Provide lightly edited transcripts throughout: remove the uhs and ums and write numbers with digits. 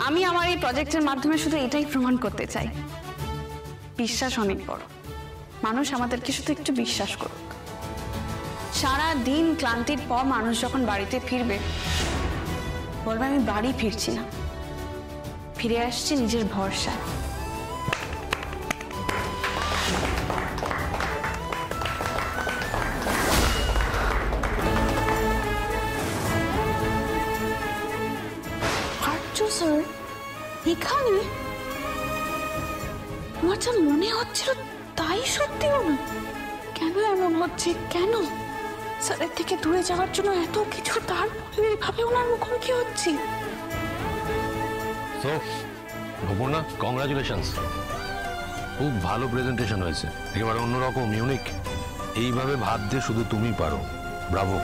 আমি আমার এই প্রজেক্টের মাধ্যমে শুধু এটাই প্রমাণ করতে চাই, বিশ্বাস অনেক বড়। মানুষ আমাদেরকে শুধু একটু বিশ্বাস করুক। সারা দিন ক্লান্তির পর মানুষ যখন বাড়িতে ফিরবে বলবে আমি বাড়ি ফিরছি না, ফিরে আসছি নিজের ভরসায়। স্যার এখানে আমার যা মনে হচ্ছিল তাই সত্যি হলো। কেন এমন হচ্ছে? কেন স্যারের থেকে দূরে যাওয়ার জন্য এত কিছু, তারপরে এইভাবে ওনার মুখোমুখি হচ্ছি। সো অপর্ণা, কংগ্রাচুলেশনস, খুব ভালো প্রেজেন্টেশন হয়েছে, একেবারে অন্যরকম, ইউনিক। এইভাবে ভাবতে শুধু তুমি পারো, ব্রাভো।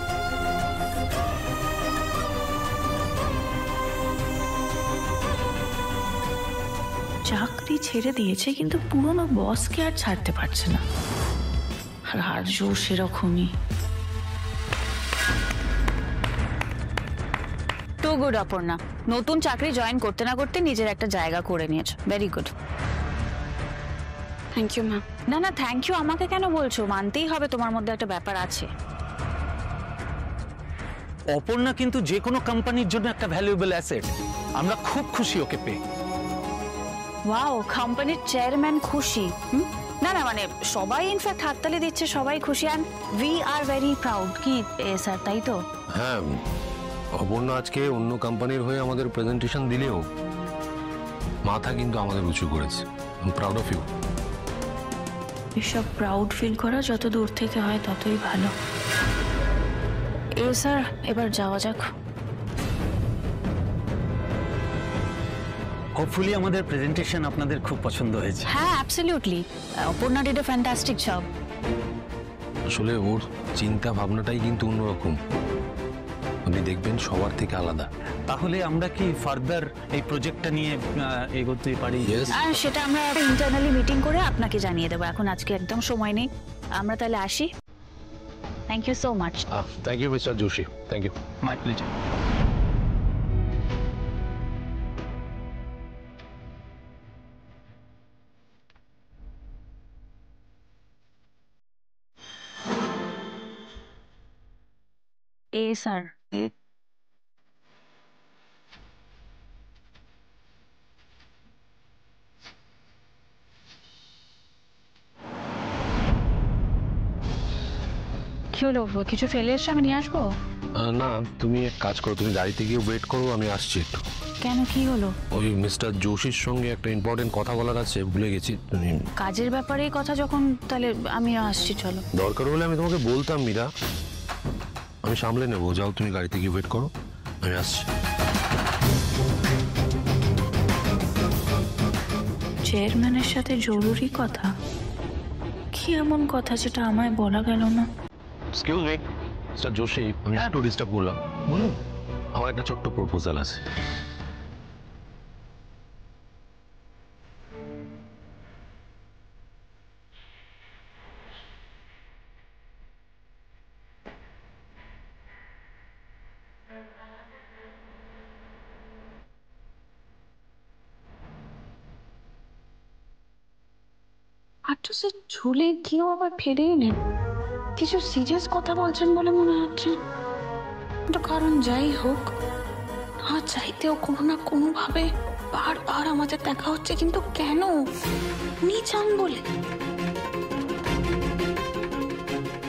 চাকরি ছেড়ে দিয়েছে কিন্তু পুরনো বসকে আর ছাড়তে পারছে না। আর আর্যও সেরকমই। টু গুড অপর্ণা, নতুন চাকরি জয়েন করতে না করতে নিজের একটা জায়গা করে নিয়েছো, very good. Thank you ma'am. না না, থ্যাংক ইউ আমাকে কেন বলছো? মানতেই হবে তোমার মধ্যে একটা ব্যাপার আছে। অপর্ণা কিন্তু যে কোনো কোম্পানির জন্য একটা ভ্যালুয়েবল অ্যাসেট। আমরা খুব খুশি ওকে পেয়ে। ওয়াও, কোম্পানির চেয়ারম্যান খুশি? না না, মানে সবাই ইনফ্যাক্ট হাততালি দিচ্ছে, সবাই খুশি, and we are very proud. কি স্যার, তাই তো? হ্যাঁ, অপর্ণা আজকে অন্য কোম্পানির হয়ে আমাদের প্রেজেন্টেশন দিলেও মাথা কিন্তু আমাদের উঁচু করেছে। I am proud of you. এসব প্রাউড ফিল করা যত দূর থেকে হয় ততই ভালো। স্যার এবার যাওয়া যাক। হোপফুলি আমাদের প্রেজেন্টেশন আপনাদের খুব পছন্দ হয়েছে। হ্যাঁ, absolutely, Aparna did a fantastic job. আসলে ওর চিন্তা ভাবনাটাই কিন্তু অন্যরকম, আপনি দেখবেন সবার থেকে আলাদা। তাহলে আমরা কি ফার্দার এই প্রজেক্টটা নিয়ে এগোতে পারি? আর সেটা আমরা ইন্টারনালি মিটিং করে আপনাকে জানিয়ে দেবো। এখন আজকে একদম সময় নেই, আমরা তাহলে আসি। Thank you so much. Thank you mister Joshi, thank you. My pleasure. Sir, কি হলো? কিছু ফেলে এসে আমি নিয়ে আসবো? না, তুমি এক কাজ করো, তুমি গাড়িতে গিয়ে ওয়েট করো, আমি আসছি একটু। কেন, কি হলো? ওই মিস্টার যোশীর সঙ্গে একটা ইম্পর্টেন্ট কথা বলার আছে, ভুলে গেছি। তুমি কাজের ব্যাপারে কথা যখন, তাহলে আমিও আসছি, চলো। দরকার হলে আমি তোমাকে বলতাম মীরা, আমি সামলে নেবো। যাও তুমি গাড়িতে গিয়ে ওয়েট করো, আমি আসছি। চেয়ারম্যানের সাথে জরুরি কথা? কি এমন কথা যেটা আমায় বলা গেল না? এক্সকিউজ মি মিস্টার যোশী, আমি একটু ডিস্টার্ব করলাম, বলুন। আমার একটা ছোট্ট প্রপোজাল আছে। আচ্ছা, সে ঝুলে গিয়েও আবার ফিরে এলেন। কিছু সিরিয়াস কথা বলছেন বলে মনে হচ্ছে। কিন্তু কারণ যাই হোক, না চাইতেও কোনো না কোনো ভাবে বারবার আমাদের দেখা হচ্ছে, কিন্তু কেন? উনি চান বলে।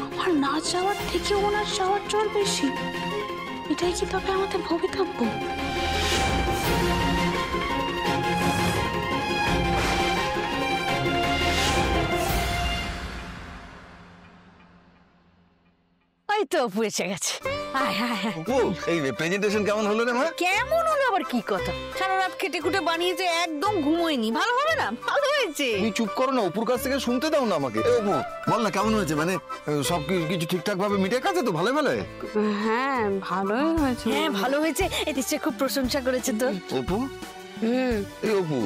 আমার না যাওয়ার থেকে ওনার যাওয়ার জোর বেশি। এটাই কি তবে আমাদের ভবিতব্য? তো এসে গেছে। এই প্রেজেন্টেশন কেমন হলো রে মা? কেমন হলো আবার কি কথা? সারা রাত খেটে খুটে বানিয়েছে, একদম ঘুমোয়নি। ভালো হবে না? ভালো হয়েছে। তুমি চুপ করো না, অপুর কাছ থেকে শুনতে দাও না আমাকে। অপু বল না কেমন হয়েছে, মানে সব কিছু ঠিকঠাক ভাবে মিটে গেছে তো? ভালো ভালো। হ্যাঁ, ভালোই হয়েছে। হ্যাঁ, ভালো হয়েছে। নিশ্চয়ই খুব প্রশংসা করেছে তো। অপু, এই অপু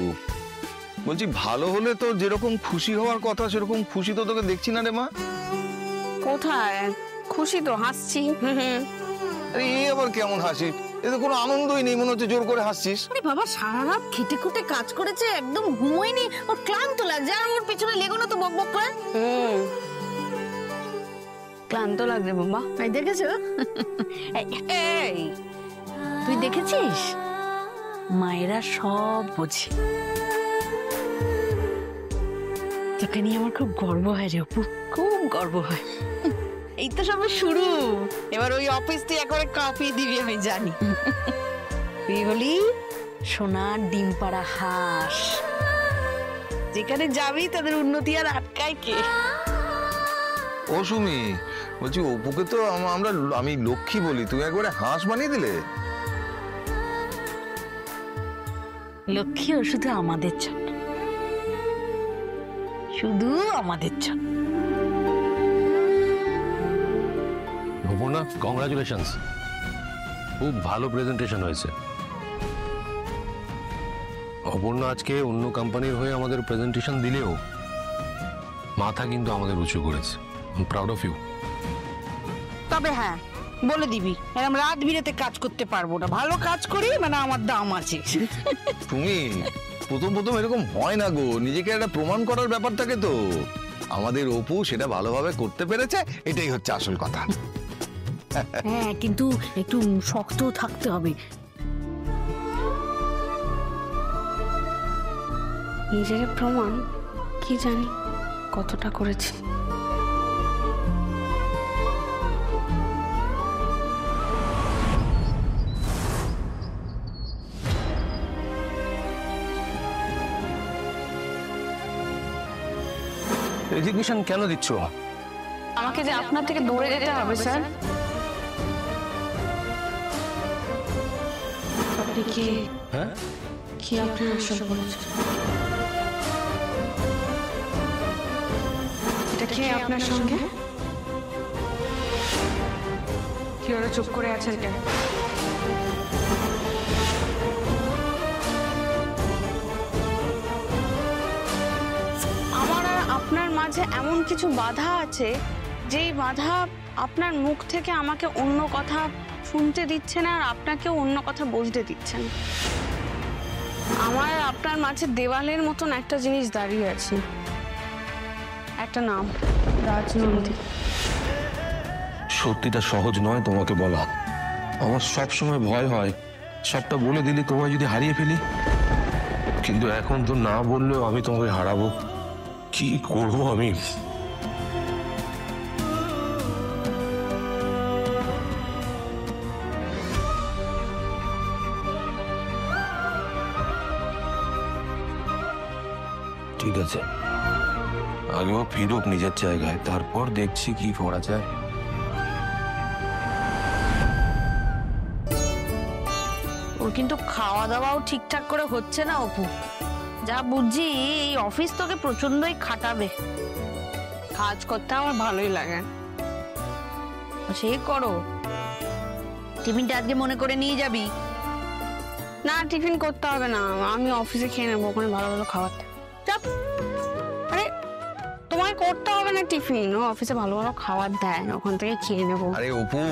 বলছি, ভালো হলে তো যেরকম খুশি হওয়ার কথা সেরকম খুশি তো তোকে দেখছি না রে মা। কোথায় খুশি? তো হাসছি। আরে এই আবার কেমন হাসি? এতে কোনো আনন্দই নেই, মনে হচ্ছে জোর করে হাসছিস। আরে বাবা, সারা রাত খেটে খুটে কাজ করেছে, একদম ঘুমোয়নি, ওর ক্লান্ত লাগছে, আর ওর পিছনে লেগো না তো বক বক করে। ক্লান্ত লাগছে বাবা। এই দেখেছো? এই তুই দেখেছিস? মায়েরা সব বোঝে। তোকে নিয়ে আমার খুব গর্ব হয় রে অপু, খুব গর্ব হয়। এই তো সবে শুরু, এবার ওই অফিস তুই একবারে কাঁপিয়ে দিবি আমি জানি। তুই হলি সোনার ডিম পাড়া হাঁস, যেখানে যাবি তাদের উন্নতি আর আটকায় কে? ও সুমি, বলছি অপুকে তো আমি লক্ষ্মী বলি, তুই একবারে হাঁস বানিয়ে দিলে। লক্ষ্মীও শুধু আমাদের জন্য, শুধু আমাদের জন্য। অপর্ণা, কংগ্রাচুলেশনস, খুব ভালো প্রেজেন্টেশন হয়েছে। অপর্ণা আজকে অন্য কোম্পানির হয়ে আমাদের প্রেজেন্টেশন দিলেও মাথা কিন্তু আমাদের উঁচু করেছে। I am proud of you. তবে হ্যাঁ, বলে দিবি এরকম রাত বিরেতে কাজ করতে পারবো না, ভালো কাজ করি মানে আমার দাম আছে। তুমি প্রথম প্রথম এরকম হয় না গো, নিজেকে একটা প্রমাণ করার ব্যাপার থাকে তো। আমাদের অপু সেটা ভালোভাবে করতে পেরেছে, এটাই হচ্ছে আসল কথা। হ্যাঁ, কিন্তু একটু শক্ত থাকতে হবে। নিজের প্রমাণ কি জানি কতটা করেছি। রেজিগনেশন কেন দিচ্ছ? আমাকে যে আপনার থেকে দূরে যেতে হবে স্যার। আপনি কি হ্যাঁ কি আপনি আসলে বলেছেন? এটা কি আপনার সঙ্গে? কি ওরা চুপ করে আছেন কেন? আমার আর আপনার মাঝে এমন কিছু বাধা আছে, যেই বাধা আপনার মুখ থেকে আমাকে অন্য কথা শুনতে দিচ্ছে না, আর আপনাকেও অন্য কথা বলতে দিচ্ছে না। আমার আপনার মাঝে দেওয়ালের মতন একটা জিনিস দাঁড়িয়ে আছে, একটা নাম, রাজনন্দী। সত্যিটা সহজ নয় তোমাকে বলা। আমার সব সময় ভয় হয় সবটা বলে দিলে তোমায় যদি হারিয়ে ফেলি। কিন্তু এখন তো না বললেও আমি তোমাকে হারাবো, কি করবো আমি? ঠিক আছে, আগেও ফিরুক নিজের জায়গায়, তারপর দেখছি কি করা যায়। ওর কিন্তু খাওয়া দাওয়াও ঠিকঠাক করে হচ্ছে না অপু। যা বুঝছি এই অফিস তোকে প্রচন্ডই খাটাবে। কাজ করতে আমার ভালোই লাগে। সে করো, টিফিনটা আজকে মনে করে নিয়ে যাবি। না, টিফিন করতে হবে না, আমি অফিসে খেয়ে নেবো, ওখানে ভালো ভালো খাবার। চাপ। আরে তোমায় করতে হবে না টিফিন, ও অফিসে ভালো ভালো খাবার দেয়, ওখান থেকে খেয়ে নেবো। আরে অপু,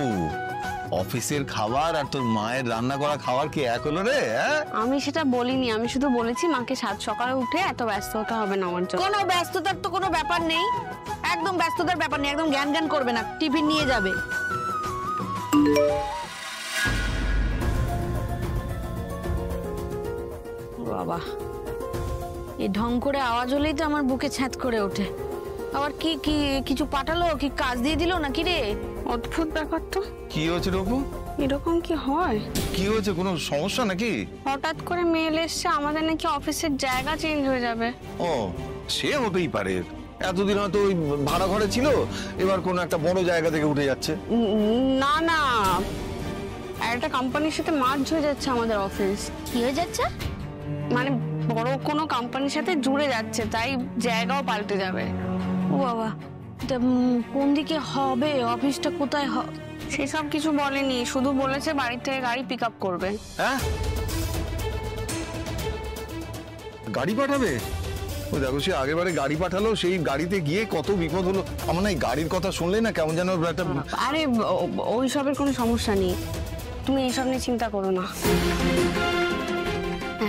অফিসের খাবার আর তোর মায়ের রান্না করা খাবার কি এক হলো রে? আমি সেটা বলিনি, আমি শুধু বলেছি মাকে সাত সকালে উঠে এত ব্যস্ত হতে হবে না আমার জন্য। কোনো ব্যস্ততার তো কোনো ব্যাপার নেই, একদম ব্যস্ততার ব্যাপার নেই, একদম জ্ঞান জ্ঞান করবে না, টিফিন নিয়ে যাবে। বাবা, এই ঢং করে আওয়াজ হলেই তো আমার বুকে ছ্যাঁত করে ওঠে। আবার কি কি কিছু পাঠালো, কি কাজ দিয়ে দিল নাকি রে? অদ্ভুত ব্যাপার তো। কি হয়েছে অপু? এরকম কি হয়? কি হয়েছে, কোনো সমস্যা নাকি? হঠাৎ করে মেল এসছে আমাদের নাকি অফিসের জায়গা চেঞ্জ হয়ে যাবে। ও, সে হতেই পারে, এতদিন হয়তো ওই ভাড়া ঘরে ছিল, এবার কোনো একটা বড় জায়গা থেকে উঠে যাচ্ছে। না না, একটা কোম্পানির সাথে মার্জ হয়ে যাচ্ছে আমাদের অফিস। কি হয়ে যাচ্ছে? মানে বড় কোনো কোম্পানির সাথে জুড়ে যাচ্ছে, তাই জায়গাও পাল্টে যাবে। ও বাবা, কোন দিকে হবে, অফিসটা কোথায় হবে? সেসব কিছু বলেনি, শুধু বলেছে বাড়ি থেকে গাড়ি পিক আপ করবে। হ্যাঁ, গাড়ি পাঠাবে? ওই দেখো, সে আগেরবারে গাড়ি পাঠালো, সেই গাড়িতে গিয়ে কত বিপদ হলো। আমার না এই গাড়ির কথা শুনলে না কেমন যেন একটা। আরে ওই সবের কোনো সমস্যা নেই, তুমি এইসব নিয়ে চিন্তা করো না।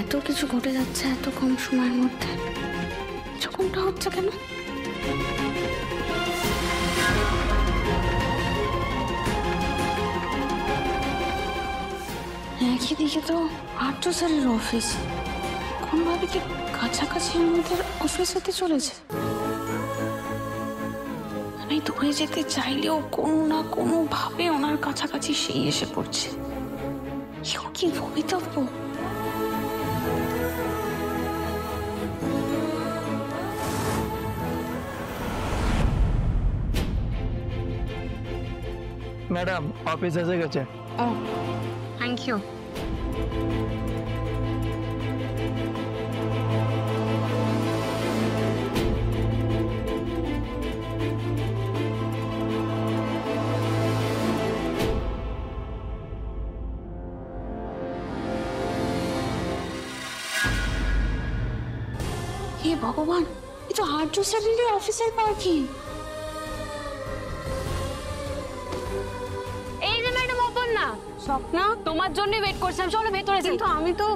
এত কিছু ঘটে যাচ্ছে এত কম সময়ের মধ্যে, এরকমটা হচ্ছে কেন? একই দিকে তো আর্য স্যারের অফিস, কোনভাবে কি কাছাকাছি আমাদের অফিস হতে চলেছে। আমি দূরে যেতে চাইলেও কোনো না কোনো ভাবে ওনার কাছাকাছি সেই এসে পড়ছে। কি ভবিতব্য! ম্যাডাম অফিস এসে গেছে। ও থ্যাংক ইউ। হে ভগবান, এ তো আর্য স্যারের অফিসের পার্কিং। এই যে ম্যাডাম অপর্ণা, স্বপ্না তোমার জন্য ওয়েট করছিলাম, চলো ভেতরে যাই। কিন্তু আমি তো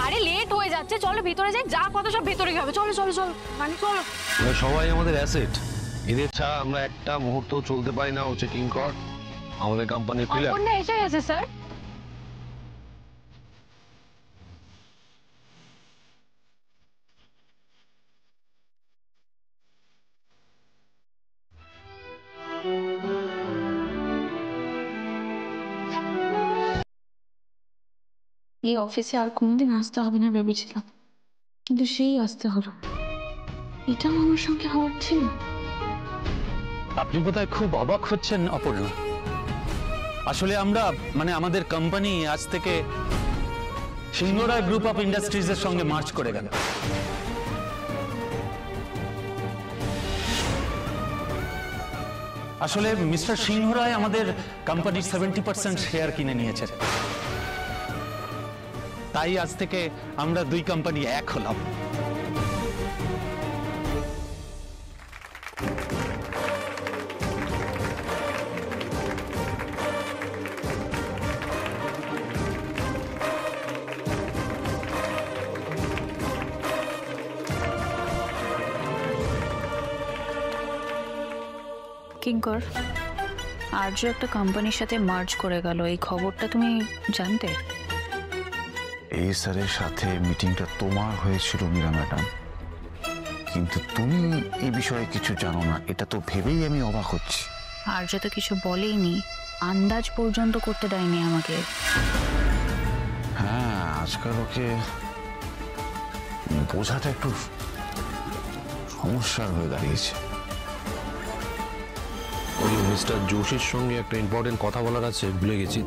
আরে লেট হয়ে যাচ্ছে, চলো ভেতরে যাই, যা কথা সব ভেতরে গিয়ে হবে। চলো চলো চলো মানে চলো। সবাই আমাদের অ্যাসেট, এদের ছাড়া আমরা একটা মুহূর্ত চলতে পারি না। ও চেকিং কর আমাদের কোম্পানির পিলার। অপর্ণা এসে গেছে স্যার। এই অফিসে আর কোনোদিন আসতে হবে না ভেবেছিলাম, কিন্তু সেই আসতে হলো। এটাও আমার সঙ্গে হওয়ার ছিল। আপনি বোধহয় খুব অবাক হচ্ছেন অপর্ণা। আসলে আমরা আমাদের কোম্পানি আজ থেকে সিংহরায় গ্রুপ অফ ইন্ডাস্ট্রিজ এর সঙ্গে মার্চ করে গেল। আসলে মিস্টার সিংহরায় আমাদের কোম্পানির 70% শেয়ার কিনে নিয়েছেন, তাই আজ থেকে আমরা দুই কোম্পানি এক হলাম। কিঙ্কর, আর্য একটা কোম্পানির সাথে মার্জ করে গেল, এই খবরটা তুমি জানতে? এই স্যারের সাথে মিটিংটা তোমার হয়েছিল মীরা ম্যাডাম, কিন্তু তুমি এই বিষয়ে কিছু জানো না, এটা তো ভেবেই আমি অবাক হচ্ছি। আর্য তো কিছু বলেইনি, আন্দাজ পর্যন্ত করতে দেয়নি আমাকে। হ্যাঁ, আজকাল ওকে বোঝাটা একটু সমস্যার হয়ে দাঁড়িয়েছে। ওই মিস্টার জোশীর সঙ্গে একটা ইম্পর্টেন্ট কথা বলার আছে, ভুলে গেছি।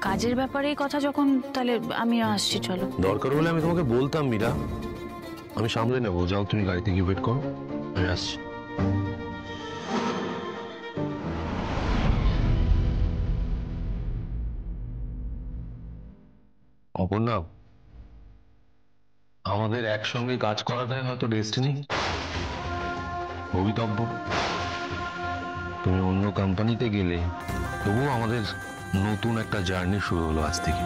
কাজের ব্যাপারে কথা যখন, তাহলে আমি আসছি, চলো। দরকার হলে আমি তোমাকে বলতাম মীরা, আমি সামলে নেবো। যাও তুমি গাড়িতে গিয়ে ওয়েট করো, আমি আসছি। অপর্ণা, আমাদের একসঙ্গে কাজ করাটাই হয়তো ডেস্টিনি, ভবিতব্য। তুমি অন্য কোম্পানিতে গেলে তবুও আমাদের নতুন একটা জার্নি শুরু হলো আজ থেকে।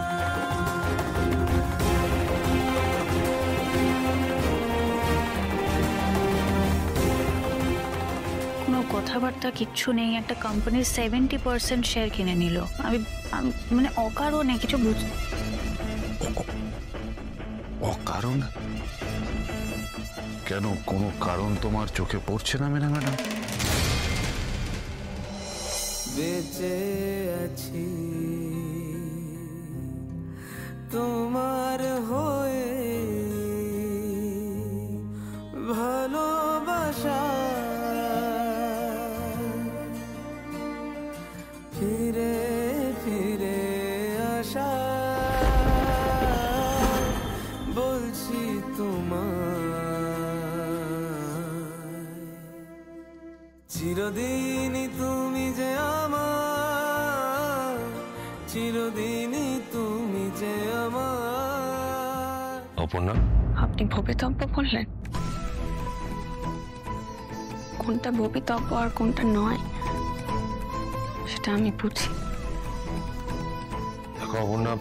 কোনো কথাবার্তা কিচ্ছু নেই, একটা কোম্পানির 70% শেয়ার কিনে নিল। আমি অকারণে কিছু অকারণ? কেন, কোনো কারণ তোমার চোখে পড়ছে না মীরা ম্যাডাম? বেঁচে আছি তোমার হয়ে, ভালোবাসা ফিরে ফিরে আসা, বলছি তোমায় চিরদিনই তুমি যে আমার, চিরদিনই তুমি যে আমার। অপর্ণা, আপনি ভবিতব্য বললেন, কোনটা ভবিতব্য আর কোনটা নয় সেটা আমি বুঝি। দেখো অপর্ণা,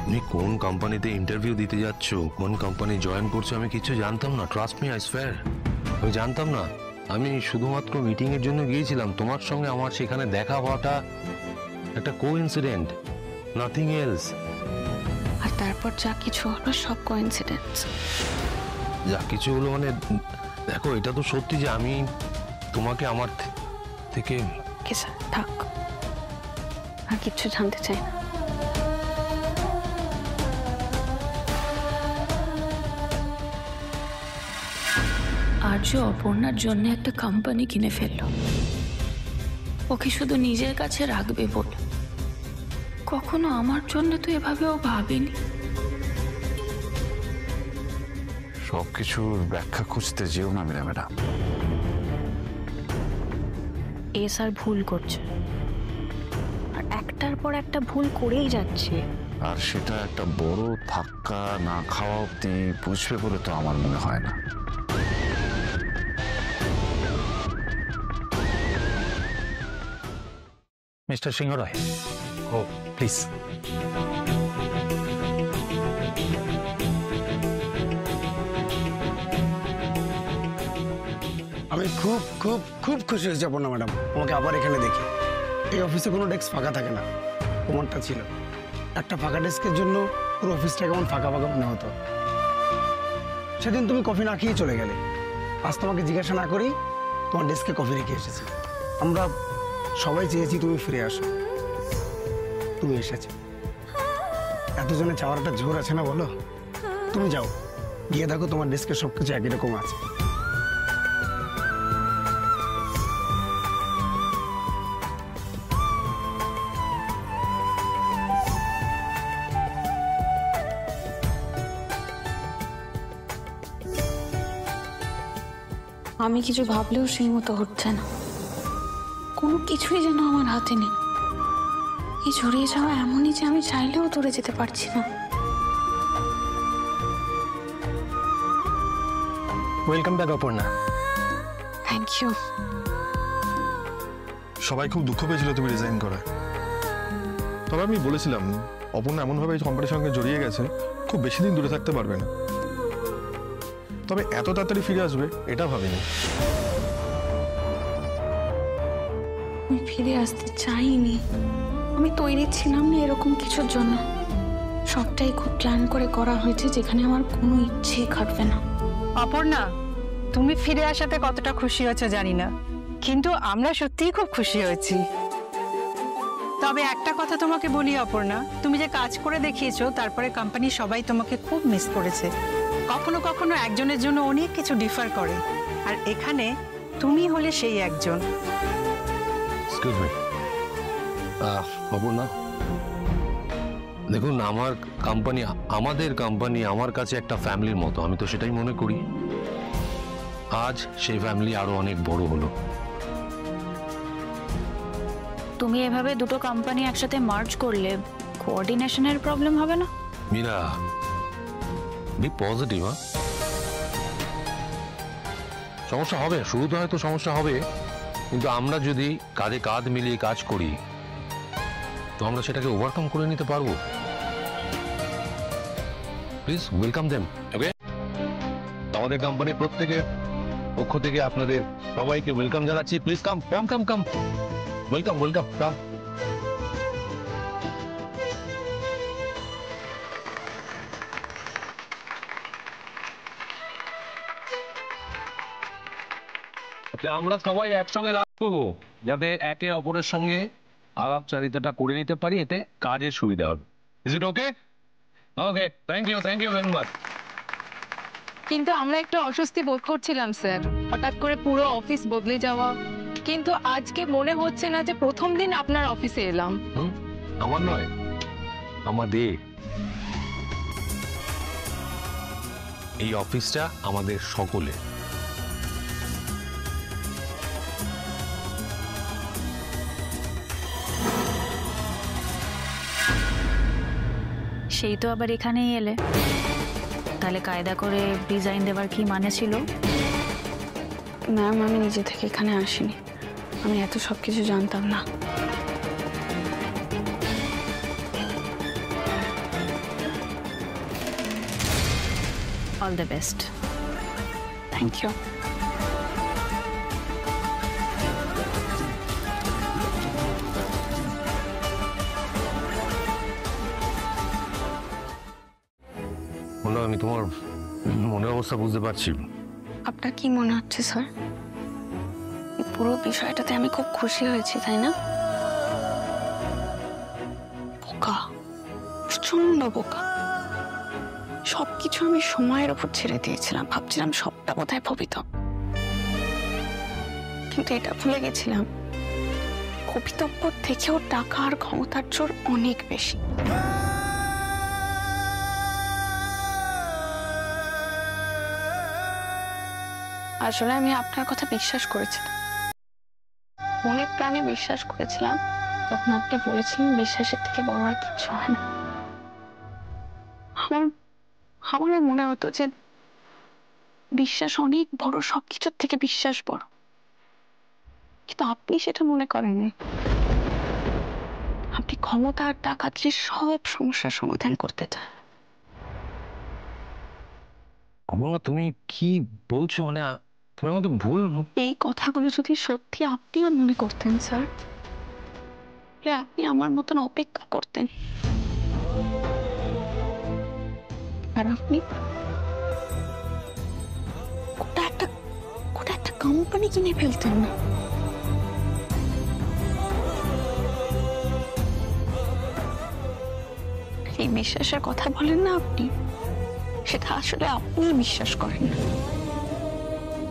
তুমি কোন কোম্পানিতে ইন্টারভিউ দিতে যাচ্ছ, কোন কোম্পানি জয়েন করছো, আমি কিছু জানতাম না। ট্রাস্ট মি, আই সোয়্যার, আমি জানতাম না। আমি শুধুমাত্র মিটিং এর জন্য গিয়েছিলাম। তোমার সঙ্গে আমার সেখানে দেখা হওয়াটা একটা কোইন্সিডেন্ট, নাথিং এলস। আর তারপর যা কিছু হলো সব কোইন্সিডেন্স। যা কিছু হলো মানে, দেখো এটা তো সত্যি যে আমি তোমাকে আমার থেকে কি স্যার, থাক, আর কিচ্ছু জানতে চাই না। আর্য অপর্ণার জন্য একটা কোম্পানি কিনে ফেললো, ওকে শুধু নিজের কাছে রাখবে বলে। কখনো আমার জন্য তো এভাবেও ভাবিনি। সবকিছুর ব্যাখ্যা খুঁজতে যেও না মীরা ম্যাডাম। এ স্যার ভুল করছে, আর একটার পর একটা ভুল করেই যাচ্ছে। আর সেটা একটা বড় ধাক্কা না খাওয়া অব্দি বুঝবে বলে তো আমার মনে হয় না। Mister Singh Roy, oh please. আমি খুব খুব খুব খুশি হয়েছি অপর্ণা ম্যাডাম, আমাকে আবার এখানে দেখে। এই অফিসে কোনো ডেস্ক ফাঁকা থাকে না, তোমারটা ছিল। একটা ফাঁকা ডেস্কের জন্য পুরো অফিসটা কেমন ফাঁকা ফাঁকা মনে হতো। সেদিন তুমি কফি না খেয়ে চলে গেলে, আজ তোমাকে জিজ্ঞাসা না করেই তোমার ডেস্কে কফি রেখে এসেছি। আমরা সবাই চেয়েছি তুমি ফিরে আসো, তুমি এসেছো। এতজনে চাওয়ার একটা জোর আছে না বলো? তুমি যাও, গিয়ে দেখো তোমার ডেস্কে সবকিছু একই রকম আছে। আমি কিছু ভাবলেও সেই মতো হচ্ছে না, কোনো কিছুই যেন আমার হাতে নেই। এই জড়িয়ে যাওয়া এমনই যে আমি চাইলেও দূরে যেতে পারছি না। Welcome back Aparna. Thank you. সবাই খুব দুঃখ পেয়েছিল তুমি রিজাইন করা। তবে আমি বলেছিলাম অপর্ণা এমনভাবে এই কোম্পানির সঙ্গে জড়িয়ে গেছে, খুব বেশি দিন দূরে থাকতে পারবে না। তবে এত তাড়াতাড়ি ফিরে আসবে এটা ভাবিনি। আমি ফিরে আসতে চাইনি, আমি তৈরি ছিলাম না এরকম কিছুর জন্য। সবটাই খুব প্ল্যান করে করা হয়েছে, যেখানে আমার কোনো ইচ্ছে খাটবে না। অপর্ণা, তুমি ফিরে আসাতে কতটা খুশি হয়েছো জানি না, কিন্তু আমরা সত্যিই খুব খুশি হয়েছি। তবে একটা কথা তোমাকে বলি অপর্ণা, তুমি যে কাজ করে দেখিয়েছো, তারপরে কোম্পানি সবাই তোমাকে খুব মিস করেছে। কখনো কখনো একজনের জন্য অনেক কিছু ডিফার করে, আর এখানে তুমি হলে সেই একজন। এক্সকিউজ মি, অপর্ণা, দেখুন আমার কোম্পানি, আমাদের কোম্পানি আমার কাছে একটা ফ্যামিলির মতো, আমি তো সেটাই মনে করি। আজ সেই ফ্যামিলি আরো অনেক বড় হলো। তুমি এভাবে দুটো কোম্পানি একসাথে মার্জ করলে কোঅর্ডিনেশনের প্রবলেম হবে না? Meera, be positive. সমস্যা হবে, শুরুতে হয়তো সমস্যা হবে, কিন্তু আমরা যদি কাঁধে কাঁধ মিলিয়ে কাজ করি তো আমরা সেটাকে ওভারকাম করে নিতে পারবো। Please welcome them. ওকে, আমাদের কোম্পানির প্রত্যেকের পক্ষ থেকে আপনাদের সবাইকে ওয়েলকাম জানাচ্ছি। Please come come come come, welcome welcome, come. আমরা সবাই একসঙ্গে রাখবো যাতে একে অপরের সঙ্গে আলাপচারিতাটা করে নিতে পারি, এতে কাজের সুবিধা হবে। Is it okay? Okay, thank you very much. কিন্তু আমরা একটু অস্বস্তি বোধ করছিলাম স্যার, হঠাৎ করে পুরো অফিস বদলে যাওয়া। কিন্তু আজকে মনে হচ্ছে না যে প্রথম দিন আপনার অফিসে এলাম। আমার নয়, আমাদের। এই অফিসটা আমাদের সকলে। সেই তো আবার এখানেই এলে, তাহলে কায়দা করে ডিজাইন দেওয়ার কি মানে ছিল? ম্যাম, আমি নিজে থেকে এখানে আসিনি, আমি এত সব কিছু জানতাম না। All the best. Thank you. বলো, আমি তোমার মনের অবস্থা বুঝতে পারছি। আপনার কি মনে হচ্ছে স্যার? এই পুরো বিষয়টাতে আমি খুব খুশি হয়েছি, তাই না? বোকা, প্রচন্ড বোকা। সবকিছু আমি সময়ের উপর ছেড়ে দিয়েছিলাম, ভাবছিলাম সবটা বোধহয় ভবিত, কিন্তু এটা ভুলে গেছিলাম কবিতব্য থেকেও টাকা আর ক্ষমতার জোর অনেক বেশি। আসলে আমি আপনার কথা বিশ্বাস করেছিলাম, মনে প্রাণে বিশ্বাস করেছিলাম, তখন আপনি বলেছিলেন বিশ্বাসের থেকে বড় আর কিছু হয় না। আমার মনে হতো যে বিশ্বাস অনেক বড়, সবকিছুর থেকে বিশ্বাস বড়, কিন্তু আপনি সেটা মনে করেননি। আপনি ক্ষমতা আর টাকা দিয়ে সব সমস্যার সমাধান করতে চান। তুমি কি বলছো? মানে তুমি আমাকে ভুল। এই কথাগুলো যদি সত্যি আপনিও মনে করতেন স্যার, তাহলে আপনি আমার মতন অপেক্ষা করতেন, আর আপনি গোটা একটা কোম্পানি কিনে ফেলতেন না। এই বিশ্বাসের কথা বলেন না আপনি, সেটা আসলে আপনি বিশ্বাস করেন না,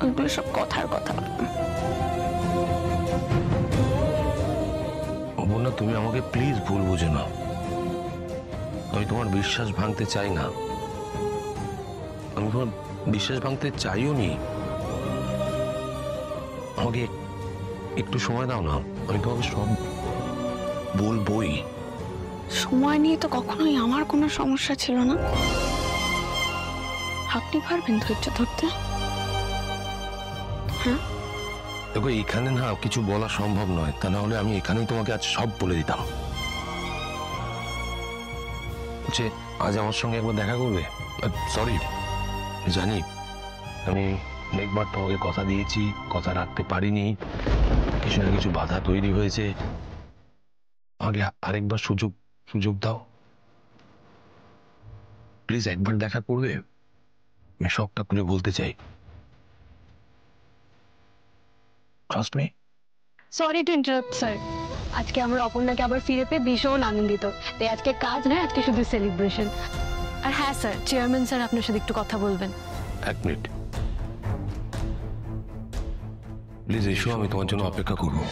ওইগুলো সব কথার কথা। অপর্ণা, তুমি আমাকে প্লিজ ভুল বুঝো না। আমি তোমার বিশ্বাস ভাঙতে চাই না, আমি তোমার বিশ্বাস ভাঙতে চাইও নি। আমাকে একটু সময় দাও না, আমি তোমাকে সব বলবোই। সময় নিয়ে তো কখনোই আমার কোনো সমস্যা ছিল না। আপনি পারবেন ধৈর্য ধরতে? হ্যাঁ, দেখো এখানে না কিছু বলা সম্ভব নয়, তা না হলে আমি এখানেই তোমাকে আজ সব বলে দিতাম। বলছে আজ আমার সঙ্গে একবার দেখা করবে? সরি, জানি আমি অনেকবার তোমাকে কথা দিয়েছি, কথা রাখতে পারিনি, কিছু না কিছু বাধা তৈরি হয়েছে। আগে আরেকবার সুযোগ দাও প্লিজ, একবার দেখা করবে? আমি সবটা খুলে বলতে চাই। Trust me. Sorry to interrupt sir, আজকে আমরা অপর্ণাকে আবার ফিরে পেয়ে ভীষণ আনন্দিত। তাই আজকে কাজ নয়, আজকে শুধু সেলিব্রেশন। আর হ্যাঁ স্যার, চেয়ারম্যান স্যার আপনার সাথে একটু কথা বলবেন। এক মিনিট প্লিজ এসো, আমি তোমার জন্য অপেক্ষা করবো।